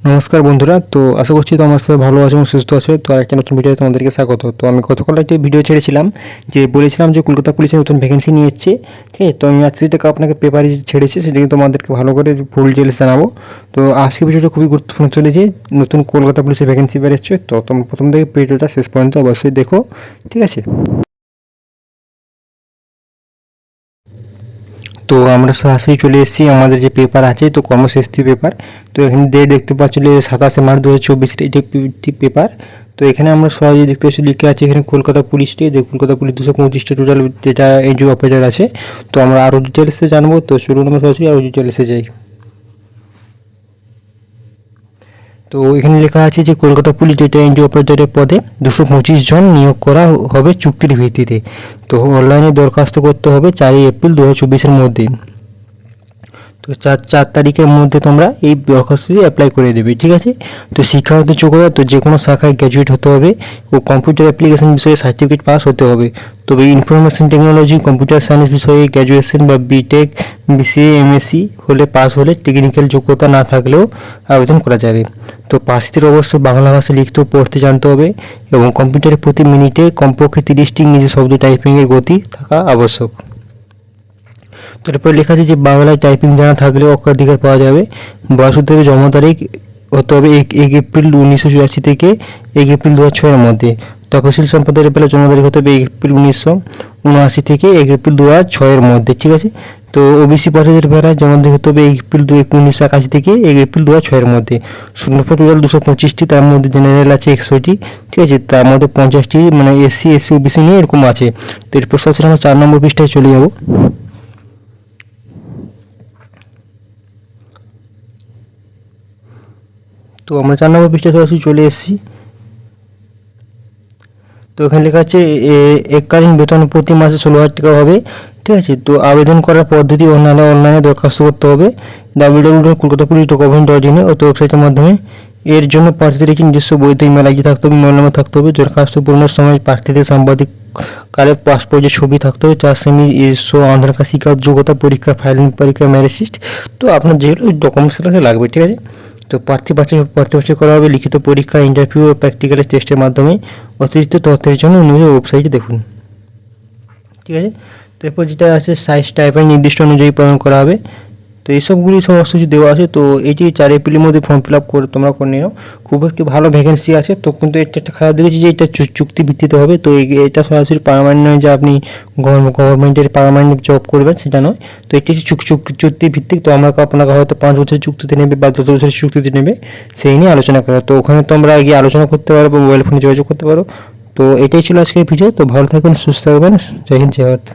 নমস্কার বন্ধুরা, তো আশা করছি তোমরা সবাই ভালো আছো এবং সুস্থ আছো। তো একটা নতুন ভিডিও তোমাদেরকে স্বাগত। তো আমি গতকাল একটা ভিডিও ছেড়েছিলাম যে বলেছিলাম যে কলকাতা পুলিশের নতুন ভ্যাকেন্সি নিয়ে এসছে, ঠিক আছে। তো আমি আজকে যেটা আপনাকে পেপারে ছেড়েছি সেটাকে তোমাদেরকে ভালো করে ফুল ডিটেলস জানাবো। তো আজকে ভিডিওটা খুবই গুরুত্বপূর্ণ চলেছে, নতুন কলকাতা পুলিশের ভ্যাকেন্সি বেরোচ্ছে। তো তোমরা প্রথম থেকে ভিডিওটা শেষ পর্যন্ত অবশ্যই দেখো, ঠিক আছে। তো আমরা সরাসরি চলে এসেছি আমাদের যে পেপার আছে, তো কর্মশ্রেষ্ঠী পেপার। তো এখানে দেখতে পাচ্ছিলে 27 মার্চ 2024 এটি পেপার। তো এখানে আমরা সহজেই দেখতে পাচ্ছি লিখে আছে এখানে কলকাতা পুলিশটি, যে কলকাতা পুলিশ 225টা টোটাল ডেটা এন্ট্রি অপারেটর আছে। তো আমরা আরও ডিটেলসে জানবো, তো চলুন আমরা সরাসরি আরও ডিটেলসে যাই। তো এখানে লেখা আছে যে কলকাতা পুলিশ ডেটা এন্ট্রি অপারেটরের পদে 225 জন নিয়োগ করা হবে চুক্তির ভিত্তিতে। তো অনলাইনে দরখাস্ত করতে হবে 4 এপ্রিল 2024 মধ্যে। তো 4 তারিখের মধ্যে তোমরা এই দরখাস্তটি অ্যাপ্লাই করে দেবে, ঠিক আছে। তো শিক্ষাগত যোগ্যতা, তো যে কোনো শাখায় গ্র্যাজুয়েট হতে হবে ও কম্পিউটার অ্যাপ্লিকেশন বিষয়ে সার্টিফিকেট পাস হতে হবে। তবে ইনফরমেশন টেকনোলজি, কম্পিউটার সায়েন্স বিষয়ে গ্র্যাজুয়েশন বা বিটেক, বিসিএ, এমএসসি পাস হলে টেকনিক্যাল যোগ্যতা না থাকলেও আবেদন করা যাবে। তো প্রার্থীদের অবশ্যই বাংলা ভাষা লিখতে ও পড়তে জানতে হবে এবং কম্পিউটারে প্রতি মিনিটে কমপক্ষে 30টি ইংরেজি শব্দ টাইপিংয়ের গতি থাকা আবশ্যক। তারপরে লেখা আছে যে বাংলায় টাইপিং জানা থাকলেও অগ্রাধিকার পাওয়া যাবে। বয়স হতে হবে, জন্ম তারিখ হতে হবে 1 এপ্রিল 1984 থেকে 1 এপ্রিল 2006 মধ্যে। তফসিল সম্প্রদায়ের বেলা জন্ম তারিখ হতে হবে 1 এপ্রিল 1979 থেকে 1 এপ্রিল 2006 মধ্যে, ঠিক আছে। তো ওবিসি প্রার্থীদের বেলা জন্ম তারিখ হতে হবে 1 এপ্রিল 1981 থেকে 1 এপ্রিল 2006 মধ্যে। শূন্যপদ টোটাল 225টি, তার মধ্যে জেনারেল আছে 100টি, ঠিক আছে। তার মধ্যে 50টি মানে এসসি, এসসি, ওবিসি নিয়ে এরকম আছে। তো এরপর সরাসরি আমরা 4 নম্বর পৃষ্ঠায় চলে যাবো। তো আমরা 4 নম্বর পৃষ্ঠায় সরাসরি চলে এসেছি। তো এখানে লেখা আছে এককালীন বেতন প্রতি মাসে 16,000 টাকা হবে, ঠিক আছে। তো আবেদন করার পদ্ধতি অনলাইনে দরখাস্ত করতে হবে www.kolkatapolice.gov.in ও ওয়েবসাইটের মাধ্যমে। এর জন্য প্রার্থীদের একটি নিজস্ব বৈধ ইমেল আইডি থাকতে হবে, মোবাইল নম্বর থাকতে হবে। দরখাস্ত পূরণের সময় প্রার্থীদের সাংবাদিক কার্ডের পাসপোর্টের ছবি থাকতে হবে, 4 সেমি এসও, আধার কার্ড, শিক্ষাগত যোগ্যতা, পরীক্ষা, ফাইলিং পরীক্ষা, ম্যারেজ লিস্ট। তো আপনার যেগুলো ডকুমেন্টস লাগবে, ঠিক আছে। তো প্রার্থী বাছাই করা হবে লিখিত পরীক্ষা, ইন্টারভিউ ও প্র্যাকটিক্যাল টেস্টের মাধ্যমে। অতিরিক্ত তথ্যের জন্য নিজের ওয়েবসাইটে দেখুন, ঠিক আছে। তো এরপর যেটা আছে সাইজ টাইপের নির্দিষ্ট অনুযায়ী প্রদান করা হবে। তো এইসবগুলি সমস্ত কিছু দেওয়া আছে। তো এটি 4 এপ্রিলের মধ্যে ফর্ম ফিল আপ করে তোমরা করে নিও। খুব একটি ভালো ভ্যাকেন্সি আছে। তো কিন্তু এটা একটা খারাপ দেখেছি যে এটা চুক্তি ভিত্তিতে হবে। তো এটা সরাসরি পার্মানেন্ট নয় যে আপনি গভর্নমেন্টের পার্মানেন্ট জব করবেন, সেটা নয়। তো এটি চুক্তি ভিত্তিক। তো আমরা আপনাকে হয়তো 5 বছরের চুক্তিতে নেবে বা 10 বছরের চুক্তিতে নেবে, সেই নিয়ে আলোচনা করা। তো ওখানে তোমরা গিয়ে আলোচনা করতে পারো বা মোবাইল ফোনে যোগাযোগ করতে পারো। তো এটাই ছিল আজকের ভিডিও। তো ভালো থাকবেন, সুস্থ থাকবেন। জয় হিন্দ, জয় ভারত।